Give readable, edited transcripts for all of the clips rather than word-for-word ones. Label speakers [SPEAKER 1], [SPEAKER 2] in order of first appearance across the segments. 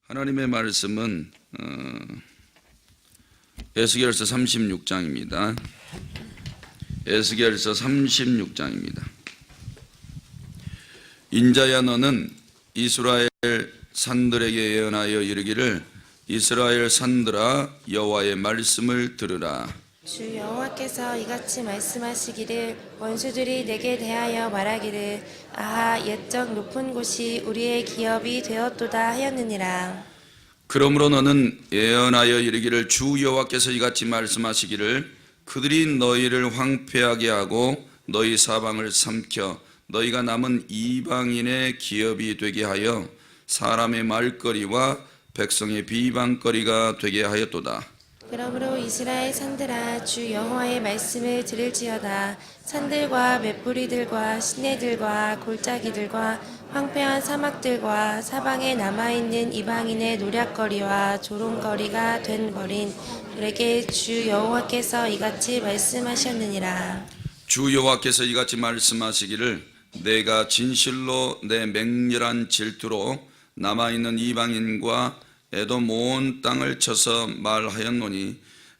[SPEAKER 1] 하나님의 말씀은 에스겔서 36장입니다. 에스겔서 36장입니다. 인자야 너는 이스라엘 산들에게 예언하여 이르기를 이스라엘 산들아 여호와의 말씀을 들으라.
[SPEAKER 2] 주 여호와께서 이같이 말씀하시기를 원수들이 내게 대하여 말하기를 아하 옛적 높은 곳이 우리의 기업이 되었도다 하였느니라.
[SPEAKER 1] 그러므로 너는 예언하여 이르기를 주 여호와께서 이같이 말씀하시기를 그들이 너희를 황폐하게 하고 너희 사방을 삼켜 너희가 남은 이방인의 기업이 되게 하여 사람의 말거리와 백성의 비방거리가 되게 하였도다.
[SPEAKER 2] 그러므로 이스라엘 산들아 주 여호와의 말씀을 들을지어다. 산들과 맷뿌리들과 시내들과 골짜기들과 황폐한 사막들과 사방에 남아있는 이방인의 노략거리와 조롱거리가 된 거린 그에게 주 여호와께서 이같이 말씀하셨느니라.
[SPEAKER 1] 주 여호와께서 이같이 말씀하시기를 내가 진실로 내 맹렬한 질투로 남아있는 이방인과 에돔 온 땅을 쳐서 말하였노니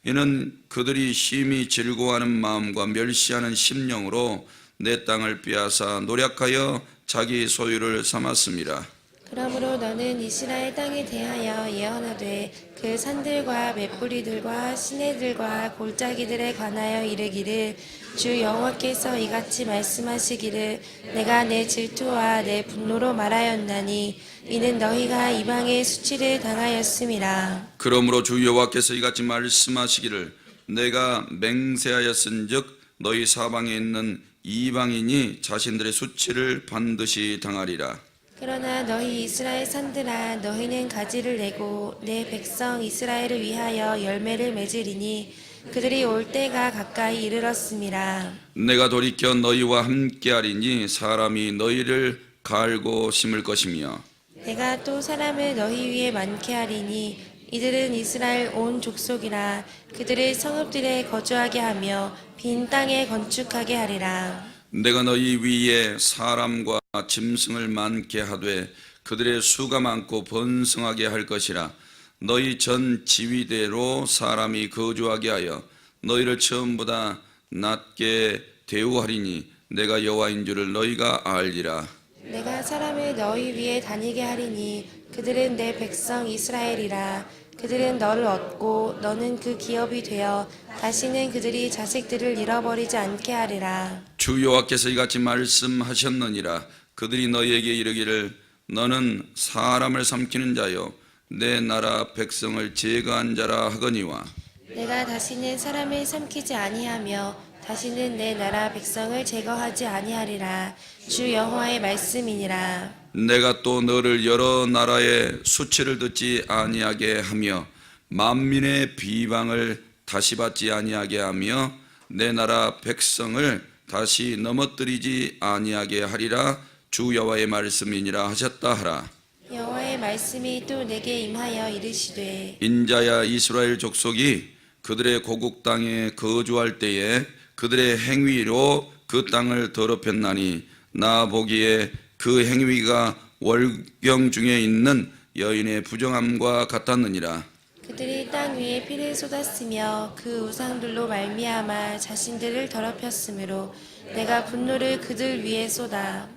[SPEAKER 1] 이는 그들이 심히 즐거워하는 마음과 멸시하는 심령으로 내 땅을 빼앗아 노략하여 자기 소유를 삼았습니다.
[SPEAKER 2] 그러므로 너는 이스라엘 땅에 대하여 예언하되 그 산들과 맷뿌리들과 시내들과 골짜기들에 관하여 이르기를 주 여호와께서 이같이 말씀하시기를 내가 내 질투와 내 분노로 말하였나니 이는 너희가 이방의 수치를 당하였음이라.
[SPEAKER 1] 그러므로 주 여호와께서 이같이 말씀하시기를 내가 맹세하였은즉 너희 사방에 있는 이방인이 자신들의 수치를 반드시 당하리라.
[SPEAKER 2] 그러나 너희 이스라엘 산들아 너희는 가지를 내고 내 백성 이스라엘을 위하여 열매를 맺으리니 그들이 올 때가 가까이 이르렀음이라.
[SPEAKER 1] 내가 돌이켜 너희와 함께하리니 사람이 너희를 갈고 심을 것이며
[SPEAKER 2] 내가 또 사람을 너희 위에 많게 하리니 이들은 이스라엘 온 족속이라. 그들을 성읍들에 거주하게 하며 빈 땅에 건축하게 하리라.
[SPEAKER 1] 내가 너희 위에 사람과 짐승을 많게 하되 그들의 수가 많고 번성하게 할 것이라. 너희 전 지위대로 사람이 거주하게 하여 너희를 처음보다 낮게 대우하리니 내가 여호와인 줄을 너희가 알리라.
[SPEAKER 2] 내가 사람을 너희 위에 다니게 하리니 그들은 내 백성 이스라엘이라. 그들은 너를 얻고 너는 그 기업이 되어 다시는 그들이 자식들을 잃어버리지 않게 하리라.
[SPEAKER 1] 주 여호와께서 이같이 말씀하셨느니라. 그들이 너희에게 이르기를 너는 사람을 삼키는 자요 내 나라 백성을 제거한 자라 하거니와
[SPEAKER 2] 내가 다시는 사람을 삼키지 아니하며 다시는 내 나라 백성을 제거하지 아니하리라. 주 여호와의 말씀이니라.
[SPEAKER 1] 내가 또 너를 여러 나라의 수치를 듣지 아니하게 하며 만민의 비방을 다시 받지 아니하게 하며 내 나라 백성을 다시 넘어뜨리지 아니하게 하리라. 주 여호와의 말씀이니라 하셨다 하라.
[SPEAKER 2] 여호와의 말씀이 또 내게 임하여 이르시되
[SPEAKER 1] 인자야 이스라엘 족속이 그들의 고국 땅에 거주할 때에 그들의 행위로 그 땅을 더럽혔나니 나 보기에 그 행위가 월경 중에 있는 여인의 부정함과 같았느니라.
[SPEAKER 2] 그들이 땅 위에 피를 쏟았으며 그 우상들로 말미암아 자신들을 더럽혔으므로 내가 분노를 그들 위에 쏟아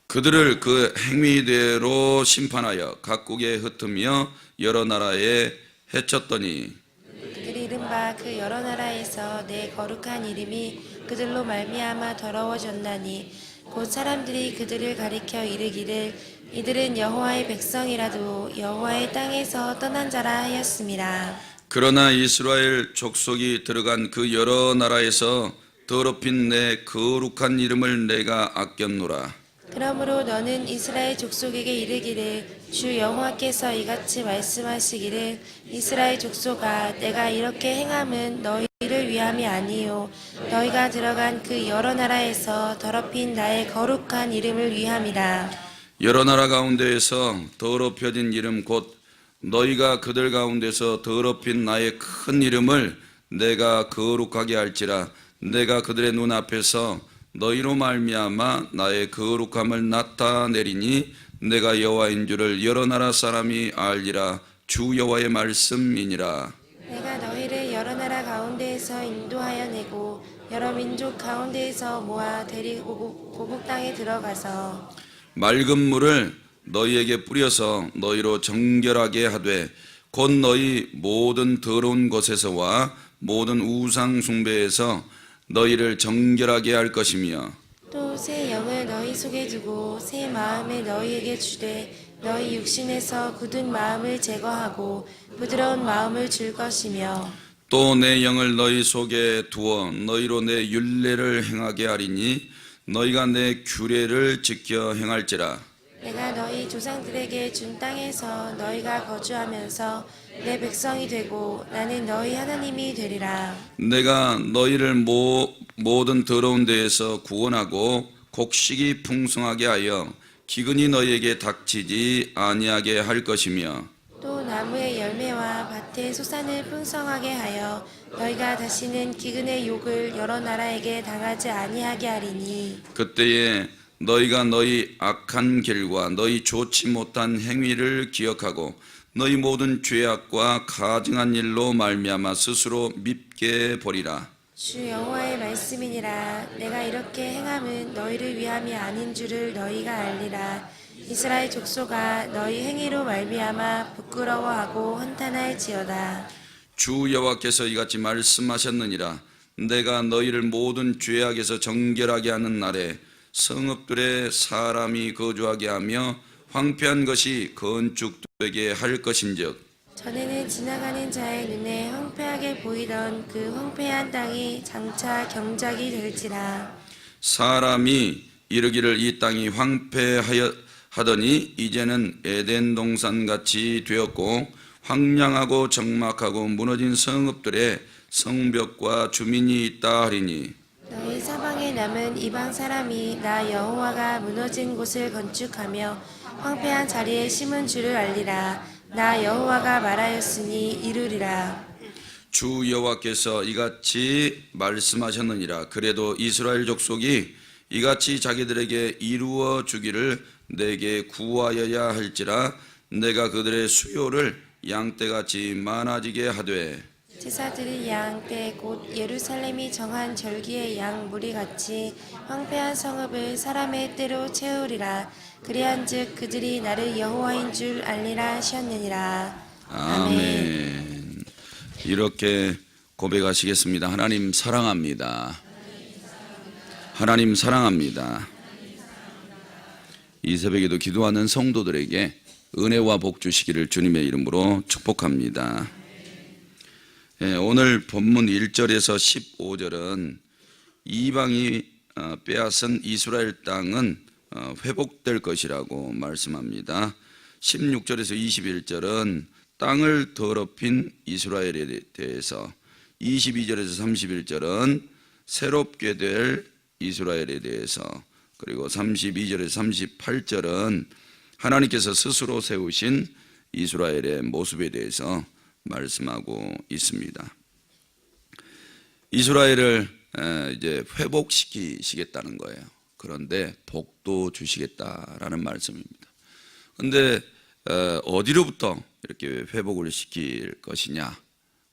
[SPEAKER 1] 그들을 그 행위대로 심판하여 각국에 흩으며 여러 나라에 해쳤더니
[SPEAKER 2] 그들이 이른바 그 여러 나라에서 내 거룩한 이름이 그들로 말미암아 더러워졌나니 곧 사람들이 그들을 가리켜 이르기를 이들은 여호와의 백성이라도 여호와의 땅에서 떠난 자라 하였음이라.
[SPEAKER 1] 그러나 이스라엘 족속이 들어간 그 여러 나라에서 더럽힌 내 거룩한 이름을 내가 아꼈노라.
[SPEAKER 2] 그러므로 너는 이스라엘 족속에게 이르기를 주 여호와께서 이같이 말씀하시기를 이스라엘 족속아 내가 이렇게 행함은 너희를 위함이 아니요 너희가 들어간 그 여러 나라에서 더럽힌 나의 거룩한 이름을 위함이라.
[SPEAKER 1] 여러 나라 가운데에서 더럽혀진 이름 곧 너희가 그들 가운데서 더럽힌 나의 큰 이름을 내가 거룩하게 할지라. 내가 그들의 눈앞에서 너희로 말미암아 나의 거룩함을 나타내리니 내가 여호와인 줄을 여러 나라 사람이 알리라. 주 여호와의 말씀이니라.
[SPEAKER 2] 내가 너희를 여러 나라 가운데에서 인도하여 내고 여러 민족 가운데에서 모아 데리고 고국 땅에 들어가서
[SPEAKER 1] 맑은 물을 너희에게 뿌려서 너희로 정결하게 하되 곧 너희 모든 더러운 곳에서와 모든 우상 숭배에서 너희를 정결하게 할 것이며
[SPEAKER 2] 또 새 영을 너희 속에 두고 새 마음을 너희에게 주되 너희 육신에서 굳은 마음을 제거하고 부드러운 마음을 줄 것이며
[SPEAKER 1] 또 내 영을 너희 속에 두어 너희로 내 율례를 행하게 하리니 너희가 내 규례를 지켜 행할지라.
[SPEAKER 2] 내가 너희 조상들에게 준 땅에서 너희가 거주하면서 내 백성이 되고 나는 너희 하나님이 되리라.
[SPEAKER 1] 내가 너희를 모든 더러운 데에서 구원하고 곡식이 풍성하게 하여 기근이 너희에게 닥치지 아니하게 할 것이며
[SPEAKER 2] 또 나무의 열매와 밭의 소산을 풍성하게 하여 너희가 다시는 기근의 욕을 여러 나라에게 당하지 아니하게 하리니
[SPEAKER 1] 그때에 너희가 너희 악한 길과 너희 좋지 못한 행위를 기억하고 너희 모든 죄악과 가증한 일로 말미암아 스스로 밉게 보리라.
[SPEAKER 2] 주 여호와의 말씀이니라. 내가 이렇게 행함은 너희를 위함이 아닌 줄을 너희가 알리라. 이스라엘 족속아 너희 행위로 말미암아 부끄러워하고 헌탄할지어다.
[SPEAKER 1] 주 여호와께서 이같이 말씀하셨느니라. 내가 너희를 모든 죄악에서 정결하게 하는 날에 성읍들에 사람이 거주하게 하며 황폐한 것이 건축되게 할 것인즉
[SPEAKER 2] 전에는 지나가는 자의 눈에 황폐하게 보이던 그 황폐한 땅이 장차 경작이 될지라.
[SPEAKER 1] 사람이 이르기를 이 땅이 황폐하더니 이제는 에덴 동산같이 되었고 황량하고 적막하고 무너진 성읍들에 성벽과 주민이 있다 하리니
[SPEAKER 2] 너희 사방에 남은 이방 사람이 나 여호와가 무너진 곳을 건축하며 황폐한 자리에 심은 줄을 알리라. 나 여호와가 말하였으니 이루리라.
[SPEAKER 1] 주 여호와께서 이같이 말씀하셨느니라. 그래도 이스라엘 족속이 이같이 자기들에게 이루어 주기를 내게 구하여야 할지라. 내가 그들의 수요를 양떼같이 많아지게 하되
[SPEAKER 2] 제사드릴 양떼 곧 예루살렘이 정한 절기의 양 무리같이 황폐한 성읍을 사람의 때로 채우리라. 그리한즉 그들이 나를 여호와인 줄 알리라 하셨느니라.
[SPEAKER 1] 아멘. 이렇게 고백하시겠습니다. 하나님 사랑합니다. 하나님 사랑합니다. 이 새벽에도 기도하는 성도들에게 은혜와 복 주시기를 주님의 이름으로 축복합니다. 오늘 본문 1절에서 15절은 이방이 빼앗은 이스라엘 땅은 회복될 것이라고 말씀합니다. 16절에서 21절은 땅을 더럽힌 이스라엘에 대해서, 22절에서 31절은 새롭게 될 이스라엘에 대해서, 그리고 32절에서 38절은 하나님께서 스스로 세우신 이스라엘의 모습에 대해서 말씀하고 있습니다. 이스라엘을 이제 회복시키시겠다는 거예요. 그런데 복도 주시겠다라는 말씀입니다. 그런데 어디로부터 이렇게 회복을 시킬 것이냐,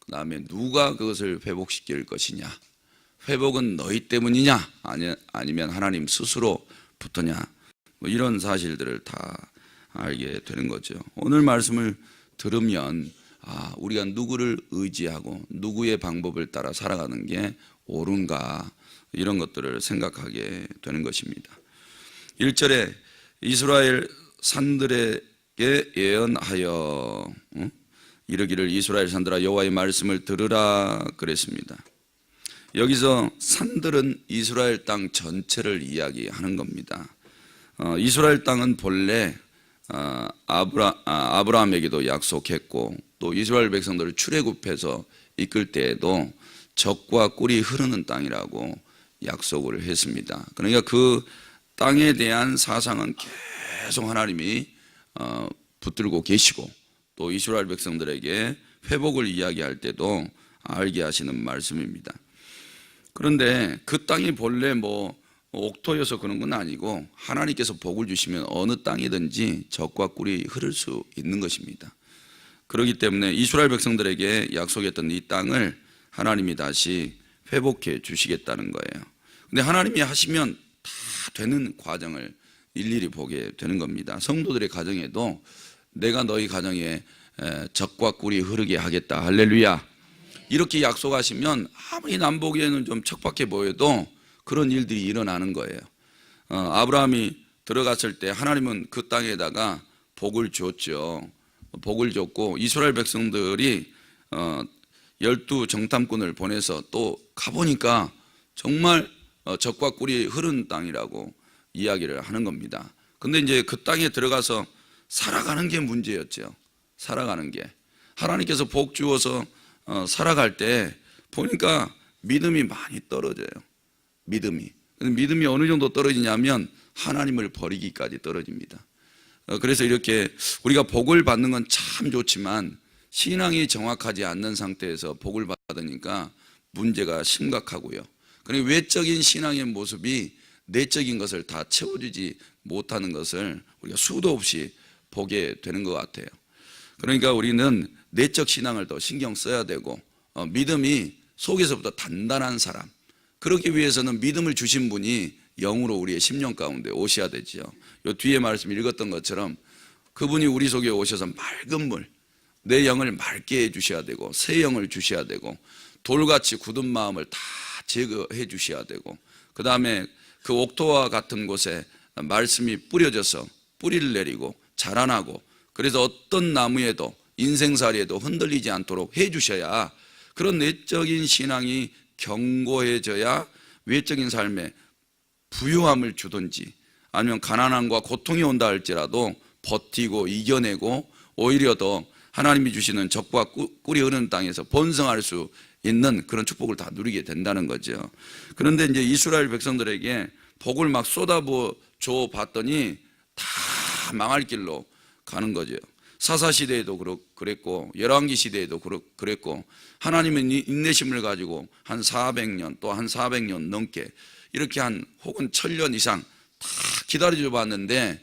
[SPEAKER 1] 그 다음에 누가 그것을 회복시킬 것이냐, 회복은 너희 때문이냐 아니면 하나님 스스로부터냐, 뭐 이런 사실들을 다 알게 되는 거죠. 오늘 말씀을 들으면 우리가 누구를 의지하고 누구의 방법을 따라 살아가는 게 옳은가, 이런 것들을 생각하게 되는 것입니다. 1절에 이스라엘 산들에게 예언하여 이르기를 이스라엘 산들아 여호와의 말씀을 들으라 그랬습니다. 여기서 산들은 이스라엘 땅 전체를 이야기하는 겁니다. 이스라엘 땅은 본래 아브라함에게도 약속했고 또 이스라엘 백성들을 출애굽해서 이끌 때에도 젖과 꿀이 흐르는 땅이라고 약속을 했습니다. 그러니까 그 땅에 대한 사상은 계속 하나님이 붙들고 계시고 또 이스라엘 백성들에게 회복을 이야기할 때도 알게 하시는 말씀입니다. 그런데 그 땅이 본래 옥토여서 그런 건 아니고 하나님께서 복을 주시면 어느 땅이든지 젖과 꿀이 흐를 수 있는 것입니다. 그렇기 때문에 이스라엘 백성들에게 약속했던 이 땅을 하나님이 다시 회복해 주시겠다는 거예요. 근데 하나님이 하시면 다 되는 과정을 일일이 보게 되는 겁니다. 성도들의 가정에도 내가 너희 가정에 젖과 꿀이 흐르게 하겠다. 할렐루야. 이렇게 약속하시면 아무리 남보기에는 좀 척박해 보여도 그런 일들이 일어나는 거예요. 아브라함이 들어갔을 때 하나님은 그 땅에다가 복을 줬죠. 복을 줬고 이스라엘 백성들이 12 정탐꾼을 보내서 또 가보니까 정말 젖과 꿀이 흐른 땅이라고 이야기를 하는 겁니다. 근데 이제 그 땅에 들어가서 살아가는 게 문제였죠. 살아가는 게. 하나님께서 복 주어서 살아갈 때 보니까 믿음이 많이 떨어져요. 믿음이 어느 정도 떨어지냐면 하나님을 버리기까지 떨어집니다. 그래서 이렇게 우리가 복을 받는 건 참 좋지만 신앙이 정확하지 않는 상태에서 복을 받으니까 문제가 심각하고요. 그러니까 외적인 신앙의 모습이 내적인 것을 다 채워주지 못하는 것을 우리가 수도 없이 보게 되는 것 같아요. 그러니까 우리는 내적 신앙을 더 신경 써야 되고 믿음이 속에서부터 단단한 사람, 그러기 위해서는 믿음을 주신 분이 영으로 우리의 심령 가운데 오셔야 되지요. 요 뒤에 말씀 읽었던 것처럼 그분이 우리 속에 오셔서 맑은 물, 내 영을 맑게 해주셔야 되고 새 영을 주셔야 되고 돌같이 굳은 마음을 다 제거해 주셔야 되고 그 다음에 그 옥토와 같은 곳에 말씀이 뿌려져서 뿌리를 내리고 자라나고 그래서 어떤 나무에도 인생살이에도 흔들리지 않도록 해 주셔야 그런 내적인 신앙이 견고해져야 외적인 삶에 부유함을 주든지 아니면 가난함과 고통이 온다 할지라도 버티고 이겨내고 오히려 더 하나님이 주시는 젖과 꿀이 흐르는 땅에서 번성할 수 있는 그런 축복을 다 누리게 된다는 거죠. 그런데 이제 이스라엘 백성들에게 복을 막 쏟아부어 줘 봤더니 다 망할 길로 가는 거죠. 사사 시대에도 그랬고 열왕기 시대에도 그랬고 하나님은 인내심을 가지고 한 400년 또 한 400년 넘게 이렇게 한 혹은 1000년 이상 다 기다려줘 봤는데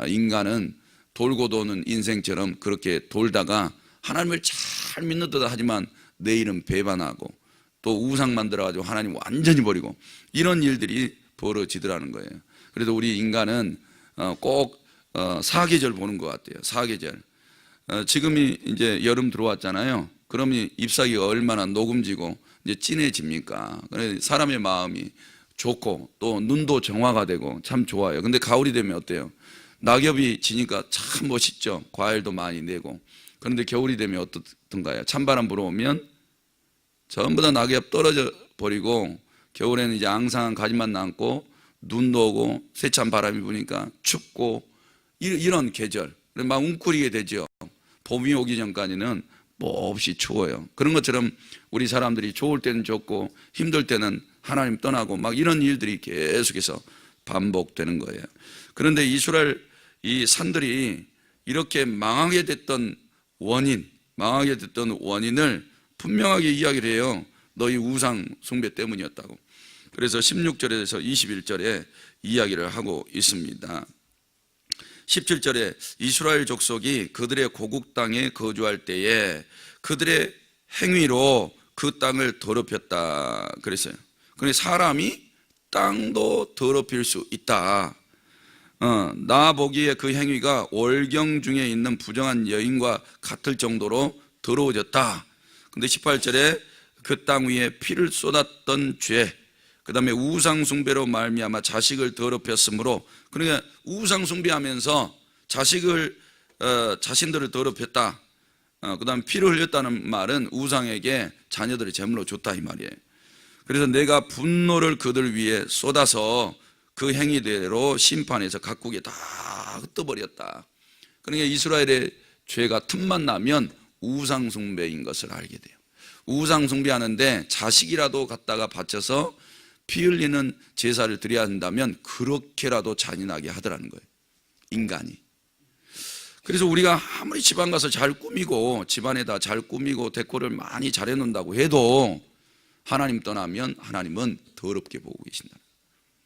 [SPEAKER 1] 인간은 돌고 도는 인생처럼 그렇게 돌다가 하나님을 잘 믿는 듯 하지만 내일은 배반하고 또 우상 만들어가지고 하나님 완전히 버리고 이런 일들이 벌어지더라는 거예요. 그래서 우리 인간은 꼭 사계절 보는 것 같아요. 사계절. 지금이 이제 여름 들어왔잖아요. 그러면 잎사귀가 얼마나 녹음지고 이제 진해집니까? 그래서 사람의 마음이 좋고 또 눈도 정화가 되고 참 좋아요. 근데 가을이 되면 어때요? 낙엽이 지니까 참 멋있죠. 과일도 많이 내고. 그런데 겨울이 되면 어떻던가요? 찬바람 불어오면 전부 다 낙엽 떨어져 버리고 겨울에는 이제 앙상한 가지만 남고 눈도 오고 세찬 바람이 부니까 춥고 이런 계절 막 웅크리게 되죠. 봄이 오기 전까지는 몹시 추워요. 그런 것처럼 우리 사람들이 좋을 때는 좋고 힘들 때는 하나님 떠나고 막 이런 일들이 계속해서 반복되는 거예요. 그런데 이스라엘 이 산들이 이렇게 망하게 됐던 원인을 분명하게 이야기를 해요. 너희 우상 숭배 때문이었다고. 그래서 16절에서 21절에 이야기를 하고 있습니다. 17절에 이스라엘 족속이 그들의 고국 땅에 거주할 때에 그들의 행위로 그 땅을 더럽혔다 그랬어요. 그런데 사람이 땅도 더럽힐 수 있다. 나 보기에 그 행위가 월경 중에 있는 부정한 여인과 같을 정도로 더러워졌다. 근데 18절에 그 땅 위에 피를 쏟았던 죄, 그 다음에 우상 숭배로 말미암아 자식을 더럽혔으므로, 그러니까 우상 숭배하면서 자신들을 더럽혔다. 그 다음에 피를 흘렸다는 말은 우상에게 자녀들의 제물로 줬다 이 말이에요. 그래서 내가 분노를 그들 위에 쏟아서 그 행위대로 심판해서 각국에 다 흩어버렸다. 그러니까 이스라엘의 죄가 틈만 나면 우상 숭배인 것을 알게 돼요. 우상 숭배하는데 자식이라도 갖다가 바쳐서 피 흘리는 제사를 드려야 한다면 그렇게라도 잔인하게 하더라는 거예요, 인간이. 그래서 우리가 아무리 집안 가서 잘 꾸미고 집안에다 잘 꾸미고 데코를 많이 잘 해놓는다고 해도 하나님 떠나면 하나님은 더럽게 보고 계신다.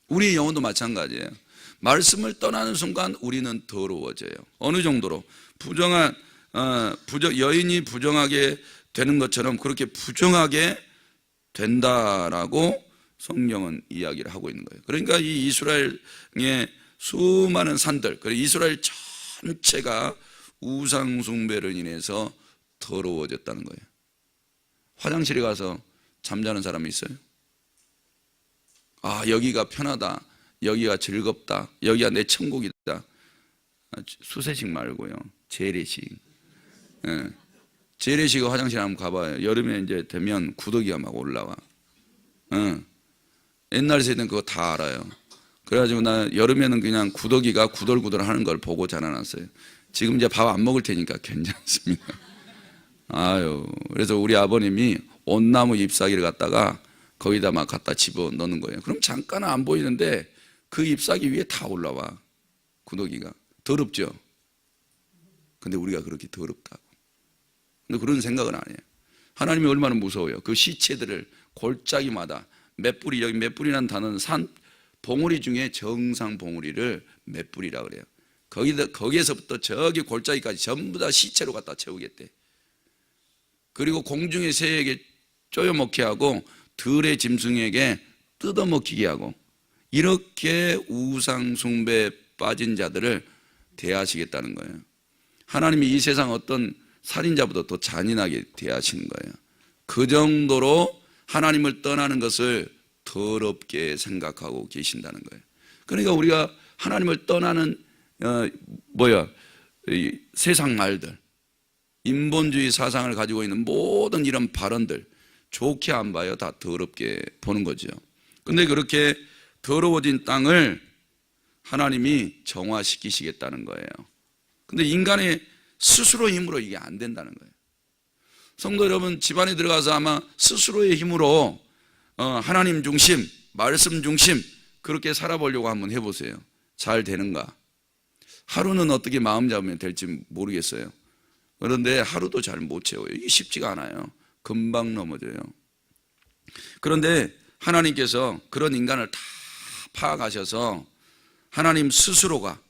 [SPEAKER 1] 우리의 영혼도 마찬가지예요. 말씀을 떠나는 순간 우리는 더러워져요. 어느 정도로 여인이 부정하게 되는 것처럼 그렇게 부정하게 된다라고 성경은 이야기를 하고 있는 거예요. 그러니까 이 이스라엘의 수많은 산들, 그리고 이스라엘 전체가 우상 숭배로 인해서 더러워졌다는 거예요. 화장실에 가서 잠자는 사람이 있어요? 아, 여기가 편하다, 여기가 즐겁다, 여기가 내 천국이다. 수세식 말고요, 재래식. 예. 재래식 화장실 한번 가봐요. 여름에 이제 되면 구더기가 막 올라와. 옛날 세대는 그거 다 알아요. 그래가지고 나 여름에는 그냥 구더기가 구덜구덜 하는 걸 보고 자라났어요. 지금 이제 밥 안 먹을 테니까 괜찮습니다. 아유, 그래서 우리 아버님이 온나무 잎사귀를 갖다가 거기다 막 갖다 집어 넣는 거예요. 그럼 잠깐은 안 보이는데 그 잎사귀 위에 다 올라와, 구더기가. 더럽죠? 근데 우리가 그렇게 더럽다고. 근데 그런 생각은 안 해요. 하나님이 얼마나 무서워요. 그 시체들을 골짜기마다 맷뿌리, 여기 맷뿌리라는 단어는 산 봉우리 중에 정상 봉우리를 맷뿌리라 그래요. 거기에서부터 저기 골짜기까지 전부 다 시체로 갖다 채우겠대. 그리고 공중의 새에게 쪼여먹게 하고 들의 짐승에게 뜯어먹히게 하고, 이렇게 우상 숭배에 빠진 자들을 대하시겠다는 거예요. 하나님이 이 세상 어떤 살인자보다 더 잔인하게 대하시는 거예요. 그 정도로 하나님을 떠나는 것을 더럽게 생각하고 계신다는 거예요. 그러니까 우리가 하나님을 떠나는 이 세상 말들, 인본주의 사상을 가지고 있는 모든 이런 발언들 좋게 안 봐요. 다 더럽게 보는 거죠. 근데 그렇게 더러워진 땅을 하나님이 정화시키시겠다는 거예요. 근데 인간의 스스로 힘으로 이게 안 된다는 거예요. 성도 여러분, 집안에 들어가서 아마 스스로의 힘으로 하나님 중심, 말씀 중심 그렇게 살아보려고 한번 해보세요. 잘 되는가? 하루는 어떻게 마음 잡으면 될지 모르겠어요. 그런데 하루도 잘 못 채워요. 이게 쉽지가 않아요. 금방 넘어져요. 그런데 하나님께서 그런 인간을 다 파악하셔서 하나님 스스로가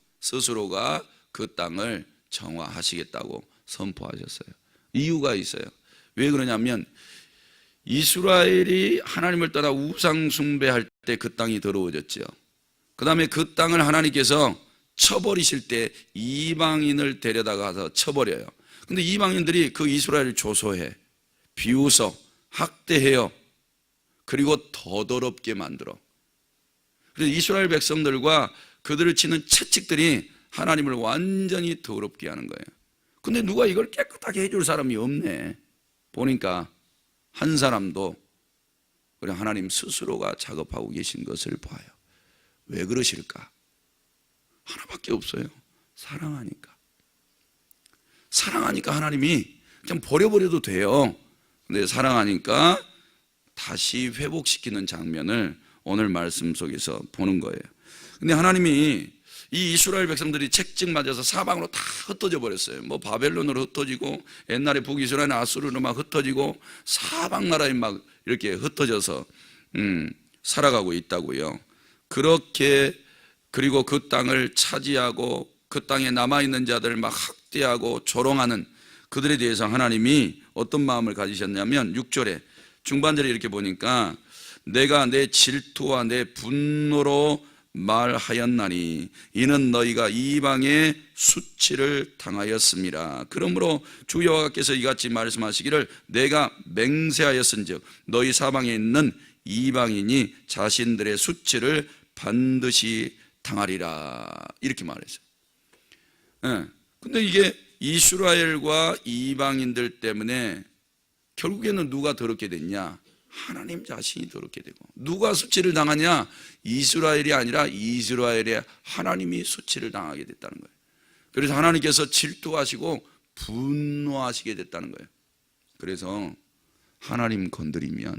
[SPEAKER 1] 그 땅을 정화하시겠다고 선포하셨어요. 이유가 있어요. 왜 그러냐면 이스라엘이 하나님을 따라 우상 숭배할 때 그 땅이 더러워졌죠. 그 다음에 그 땅을 하나님께서 쳐버리실 때 이방인을 데려다가서 쳐버려요. 근데 이방인들이 그 이스라엘을 조소해, 비웃어, 학대해요. 그리고 더 더럽게 만들어. 그래서 이스라엘 백성들과 그들을 치는 채찍들이 하나님을 완전히 더럽게 하는 거예요. 근데 누가 이걸 깨끗하게 해줄 사람이 없네. 보니까 한 사람도 그냥 하나님 스스로가 작업하고 계신 것을 봐요. 왜 그러실까? 하나밖에 없어요. 사랑하니까. 사랑하니까 하나님이 그냥 버려버려도 돼요. 근데 사랑하니까 다시 회복시키는 장면을 오늘 말씀 속에서 보는 거예요. 근데 하나님이 이 이스라엘 백성들이 책찍 맞아서 사방으로 다 흩어져 버렸어요. 뭐 바벨론으로 흩어지고 옛날에 북이스라엘 아수르로 막 흩어지고 사방 나라에 막 이렇게 흩어져서 살아가고 있다고요. 그렇게 그리고 그 땅을 차지하고 그 땅에 남아있는 자들을 막 학대하고 조롱하는 그들에 대해서 하나님이 어떤 마음을 가지셨냐면 6절에 중반절에 이렇게 보니까 내가 내 질투와 내 분노로 말하였나니 이는 너희가 이방의 수치를 당하였음이라. 그러므로 주 여호와께서 이같이 말씀하시기를 내가 맹세하였은즉 너희 사방에 있는 이방인이 자신들의 수치를 반드시 당하리라. 이렇게 말했어요. 근데 이게 이스라엘과 이방인들 때문에 결국에는 누가 더럽게 됐냐? 하나님 자신이 더럽게 되고. 누가 수치를 당하냐? 이스라엘이 아니라 이스라엘의 하나님이 수치를 당하게 됐다는 거예요. 그래서 하나님께서 질투하시고 분노하시게 됐다는 거예요. 그래서 하나님 건드리면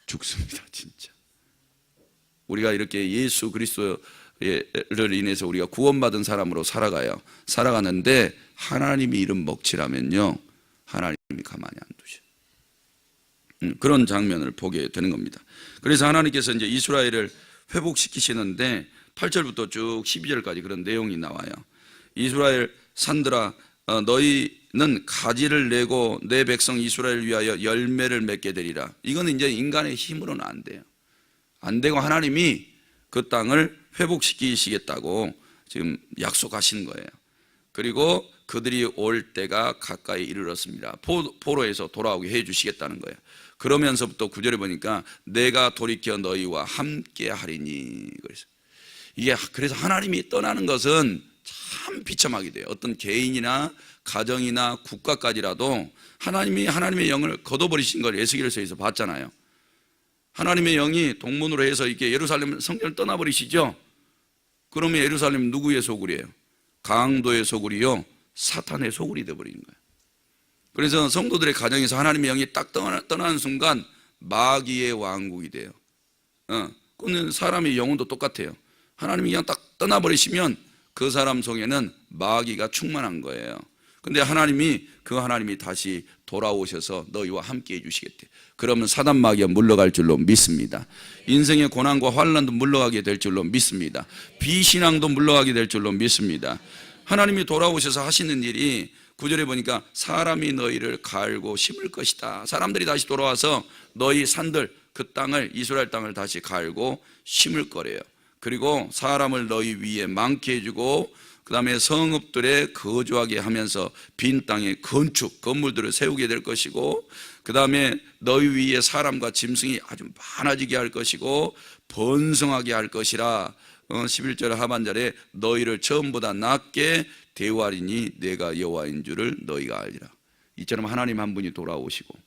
[SPEAKER 1] 죽습니다, 진짜. 우리가 이렇게 예수 그리스도를 인해서 우리가 구원받은 사람으로 살아가는데 하나님이 이름 먹칠하면요, 하나님이 가만히 안 두셔. 그런 장면을 보게 되는 겁니다. 그래서 하나님께서 이제 이스라엘을 회복시키시는데 8절부터 쭉 12절까지 그런 내용이 나와요. 이스라엘 산들아, 너희는 가지를 내고 내 백성 이스라엘을 위하여 열매를 맺게 되리라. 이거는 이제 인간의 힘으로는 안 돼요. 안 되고 하나님이 그 땅을 회복시키시겠다고 지금 약속하신 거예요. 그리고 그들이 올 때가 가까이 이르렀습니다. 포로에서 돌아오게 해 주시겠다는 거예요. 그러면서부터 9절에 보니까 내가 돌이켜 너희와 함께 하리니. 그래서 하나님이 떠나는 것은 참 비참하게 돼요. 어떤 개인이나 가정이나 국가까지라도 하나님이 하나님의 영을 걷어버리신 걸 에스겔서에서 봤잖아요. 하나님의 영이 동문으로 해서 이렇게 예루살렘 성전을 떠나버리시죠. 그러면 예루살렘 누구의 소굴이에요? 강도의 소굴이요, 사탄의 소굴이 되어버린 거예요. 그래서 성도들의 가정에서 하나님의 영이 딱 떠나는 순간 마귀의 왕국이 돼요. 그는 사람의 영혼도 똑같아요. 하나님이 그냥 딱 떠나버리시면 그 사람 속에는 마귀가 충만한 거예요. 근데 그 하나님이 다시 돌아오셔서 너희와 함께 해주시겠대. 그러면 사단 마귀가 물러갈 줄로 믿습니다. 인생의 고난과 환난도 물러가게 될 줄로 믿습니다. 비신앙도 물러가게 될 줄로 믿습니다. 하나님이 돌아오셔서 하시는 일이 9절에 보니까 사람이 너희를 갈고 심을 것이다. 사람들이 다시 돌아와서 너희 산들, 그 땅을, 이스라엘 땅을 다시 갈고 심을 거래요. 그리고 사람을 너희 위에 많게 해주고 그 다음에 성읍들에 거주하게 하면서 빈 땅에 건물들을 세우게 될 것이고, 그 다음에 너희 위에 사람과 짐승이 아주 많아지게 할 것이고 번성하게 할 것이라. 11절 하반절에 너희를 처음보다 낫게 대우하리니 내가 여호와인 줄을 너희가 알리라. 이처럼 하나님 한 분이 돌아오시고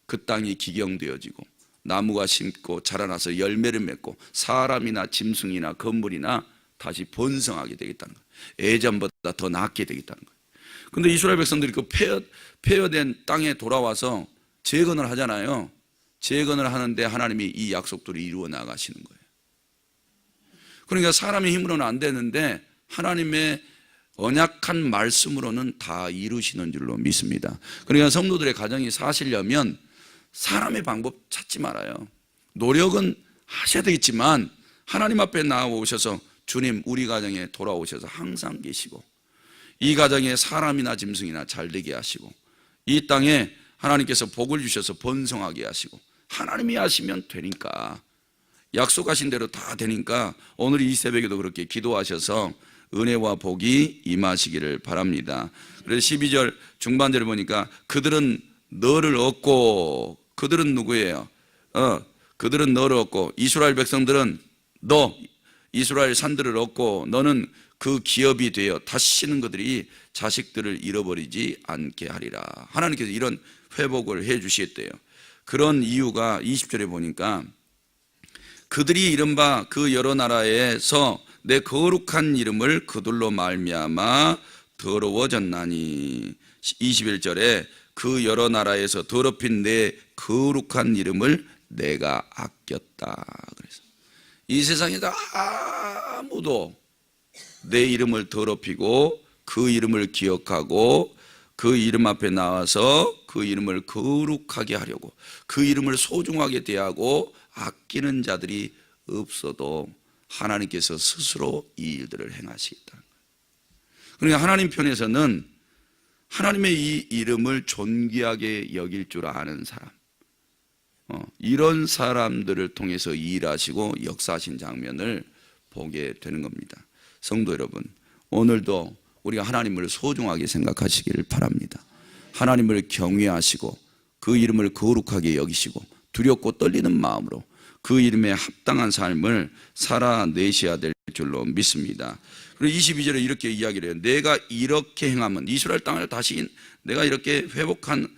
[SPEAKER 1] 그 땅이 기경되어지고 나무가 심고 자라나서 열매를 맺고 사람이나 짐승이나 건물이나 다시 번성하게 되겠다는 거예요. 예전보다 더 낫게 되겠다는 거예요. 그런데 이스라엘 백성들이 그 폐허된 땅에 돌아와서 재건을 하잖아요. 재건을 하는데 하나님이 이 약속들을 이루어 나가시는 거예요. 그러니까 사람의 힘으로는 안 되는데 하나님의 언약한 말씀으로는 다 이루시는 줄로 믿습니다. 그러니까 성도들의 가정이 사시려면 사람의 방법 찾지 말아요. 노력은 하셔야 되겠지만 하나님 앞에 나오셔서 주님, 우리 가정에 돌아오셔서 항상 계시고 이 가정에 사람이나 짐승이나 잘되게 하시고 이 땅에 하나님께서 복을 주셔서 번성하게 하시고 하나님이 하시면 되니까, 약속하신 대로 다 되니까 오늘 이 새벽에도 그렇게 기도하셔서 은혜와 복이 임하시기를 바랍니다. 그래서 12절 중반절을 보니까 그들은 너를 얻고, 그들은 누구예요? 그들은 너를 얻고, 이스라엘 백성들은 이스라엘 산들을 얻고 너는 그 기업이 되어 다시는 그들이 자식들을 잃어버리지 않게 하리라. 하나님께서 이런 회복을 해 주시겠대요. 그런 이유가 20절에 보니까 그들이 이른바 그 여러 나라에서 내 거룩한 이름을 그들로 말미암아 더러워졌나니. 21절에 그 여러 나라에서 더럽힌 내 거룩한 이름을 내가 아꼈다. 그래서 이 세상에다 아무도 내 이름을 더럽히고 그 이름을 기억하고 그 이름 앞에 나와서 그 이름을 거룩하게 하려고 그 이름을 소중하게 대하고 아끼는 자들이 없어도 하나님께서 스스로 이 일들을 행하시겠다는 거예요. 그러니까 하나님 편에서는 하나님의 이 이름을 존귀하게 여길 줄 아는 사람, 이런 사람들을 통해서 일하시고 역사하신 장면을 보게 되는 겁니다. 성도 여러분, 오늘도 우리가 하나님을 소중하게 생각하시기를 바랍니다. 하나님을 경외하시고 그 이름을 거룩하게 여기시고 두렵고 떨리는 마음으로 그 이름에 합당한 삶을 살아내셔야 될 줄로 믿습니다. 그리고 22절에 이렇게 이야기를 해요. 내가 이렇게 행하면, 이스라엘 땅을 다시 내가 이렇게 회복하는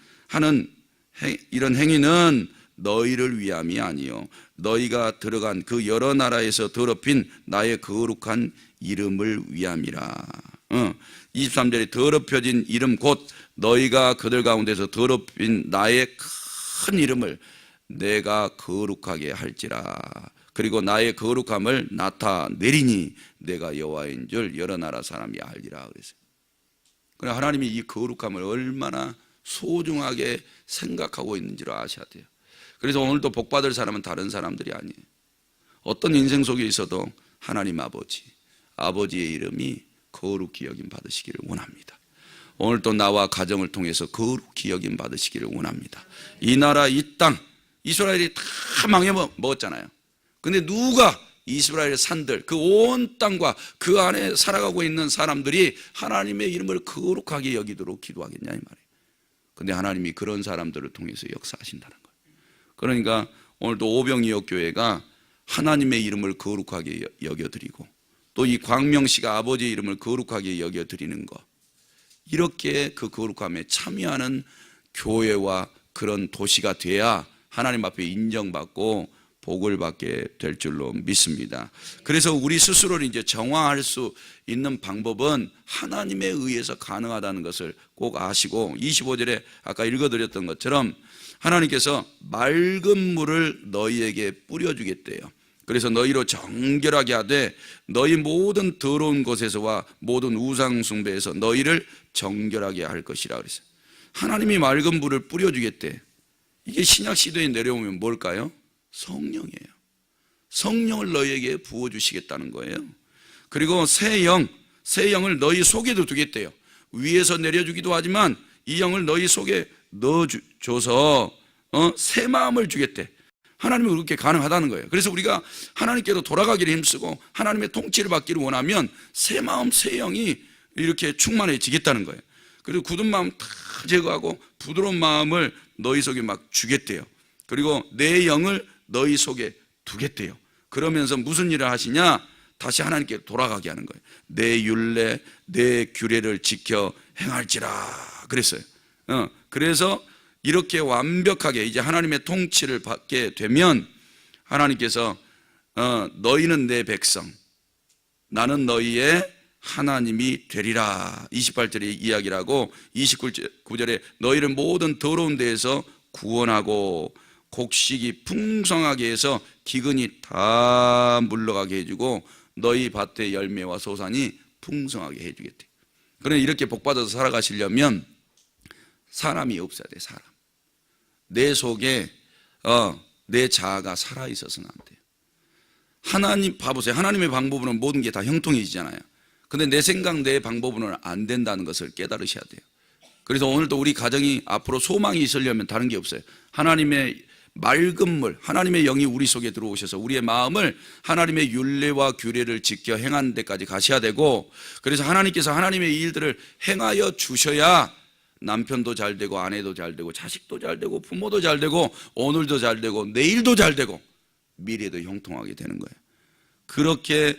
[SPEAKER 1] 이런 행위는 너희를 위함이 아니요 너희가 들어간 그 여러 나라에서 더럽힌 나의 거룩한 이름을 위함이라. 23절에 더럽혀진 이름 곧 너희가 그들 가운데서 더럽힌 나의 큰 이름을 내가 거룩하게 할지라. 그리고 나의 거룩함을 나타내리니 내가 여호와인 줄 여러 나라 사람이 알리라. 그랬어요. 그러니까 하나님이 이 거룩함을 얼마나 소중하게 생각하고 있는지를 아셔야 돼요. 그래서 오늘도 복받을 사람은 다른 사람들이 아니에요. 어떤 인생 속에 있어도 하나님 아버지의 이름이 거룩히 여김 받으시기를 원합니다. 오늘 또 나와 가정을 통해서 거룩히 여김 받으시기를 원합니다. 이 나라 이 땅 이스라엘이 다 망해먹었잖아요. 근데 누가 이스라엘 산들 그 온 땅과 그 안에 살아가고 있는 사람들이 하나님의 이름을 거룩하게 여기도록 기도하겠냐 이 말이에요. 근데 하나님이 그런 사람들을 통해서 역사하신다는 거예요. 그러니까 오늘도 오병이어교회가 하나님의 이름을 거룩하게 여겨드리고 또 이 광명시가 아버지의 이름을 거룩하게 여겨드리는 것, 이렇게 그 거룩함에 참여하는 교회와 그런 도시가 돼야 하나님 앞에 인정받고 복을 받게 될 줄로 믿습니다. 그래서 우리 스스로를 이제 정화할 수 있는 방법은 하나님에 의해서 가능하다는 것을 꼭 아시고, 25절에 아까 읽어드렸던 것처럼 하나님께서 맑은 물을 너희에게 뿌려주겠대요. 그래서 너희로 정결하게 하되 너희 모든 더러운 곳에서와 모든 우상 숭배에서 너희를 정결하게 할 것이라 그랬어요. 하나님이 맑은 물을 뿌려주겠대. 이게 신약 시대에 내려오면 뭘까요? 성령이에요. 성령을 너희에게 부어주시겠다는 거예요. 그리고 새 영을 너희 속에도 두겠대요. 위에서 내려주기도 하지만 이 영을 너희 속에 넣어줘서 새 마음을 주겠대. 하나님은 그렇게 가능하다는 거예요. 그래서 우리가 하나님께로 돌아가기를 힘쓰고 하나님의 통치를 받기를 원하면 새 마음, 새 영이 이렇게 충만해지겠다는 거예요. 그리고 굳은 마음 다 제거하고 부드러운 마음을 너희 속에 막 주겠대요. 그리고 내 영을 너희 속에 두겠대요. 그러면서 무슨 일을 하시냐? 다시 하나님께 돌아가게 하는 거예요. 내 율례, 내 규례를 지켜 행할지라 그랬어요. 그래서 이렇게 완벽하게 이제 하나님의 통치를 받게 되면 하나님께서 너희는 내 백성, 나는 너희의 하나님이 되리라 28절에 이야기를 하고, 29절에 너희를 모든 더러운 데에서 구원하고 곡식이 풍성하게 해서 기근이 다 물러가게 해주고 너희 밭의 열매와 소산이 풍성하게 해주겠대. 그러나 이렇게 복받아서 살아가시려면 사람이 없어야 돼. 사람. 내 속에 내 자아가 살아있어서는 안 돼요. 하나님 봐보세요. 하나님의 방법으로는 모든 게 다 형통해지잖아요. 근데 내 생각, 내 방법으로는 안 된다는 것을 깨달으셔야 돼요. 그래서 오늘도 우리 가정이 앞으로 소망이 있으려면 다른 게 없어요. 하나님의 맑은 물, 하나님의 영이 우리 속에 들어오셔서 우리의 마음을 하나님의 율례와 규례를 지켜 행하는 데까지 가셔야 되고, 그래서 하나님께서 하나님의 일들을 행하여 주셔야 남편도 잘 되고 아내도 잘 되고 자식도 잘 되고 부모도 잘 되고 오늘도 잘 되고 내일도 잘 되고 미래도 형통하게 되는 거예요. 그렇게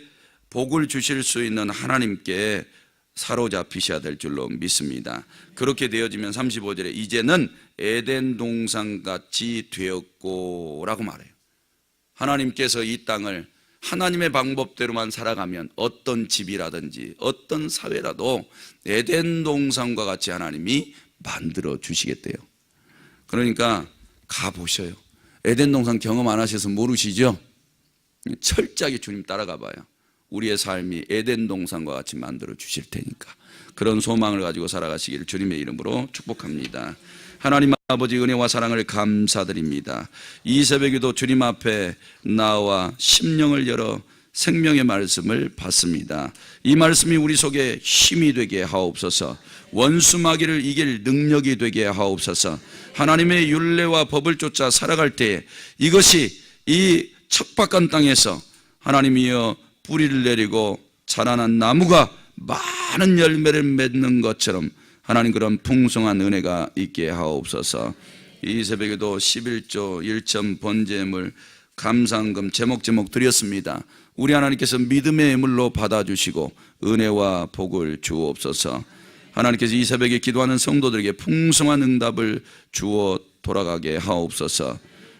[SPEAKER 1] 복을 주실 수 있는 하나님께 사로잡히셔야 될 줄로 믿습니다. 그렇게 되어지면 35절에 이제는 에덴 동산같이 되었고 라고 말해요. 하나님께서 이 땅을 하나님의 방법대로만 살아가면 어떤 집이라든지 어떤 사회라도 에덴 동산과 같이 하나님이 만들어 주시겠대요. 그러니까 가보셔요. 에덴 동산 경험 안 하셔서 모르시죠? 철저하게 주님 따라가 봐요. 우리의 삶이 에덴 동산과 같이 만들어 주실 테니까 그런 소망을 가지고 살아가시기를 주님의 이름으로 축복합니다. 하나님 아버지 은혜와 사랑을 감사드립니다. 이 새벽에도 주님 앞에 나와 심령을 열어 생명의 말씀을 받습니다. 이 말씀이 우리 속에 힘이 되게 하옵소서. 원수 마귀를 이길 능력이 되게 하옵소서. 하나님의 율례와 법을 쫓아 살아갈 때 이것이 이 척박한 땅에서 하나님이여 뿌리를 내리고 자라난 나무가 많은 열매를 맺는 것처럼 하나님 그런 풍성한 은혜가 있게 하옵소서. 이 새벽에도 11조 1점 번제물 감상금 제목 드렸습니다. 우리 하나님께서 믿음의 예물로 받아주시고 은혜와 복을 주옵소서. 하나님께서 이 새벽에 기도하는 성도들에게 풍성한 응답을 주어 돌아가게 하옵소서.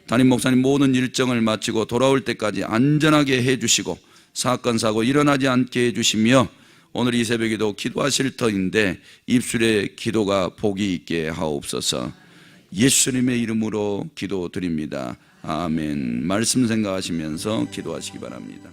[SPEAKER 1] 담임 목사님 모든 일정을 마치고 돌아올 때까지 안전하게 해주시고 사건 사고 일어나지 않게 해주시며 오늘 이 새벽에도 기도하실 터인데 입술의 기도가 복이 있게 하옵소서. 예수님의 이름으로 기도드립니다. 아멘. 말씀 생각하시면서 기도하시기 바랍니다.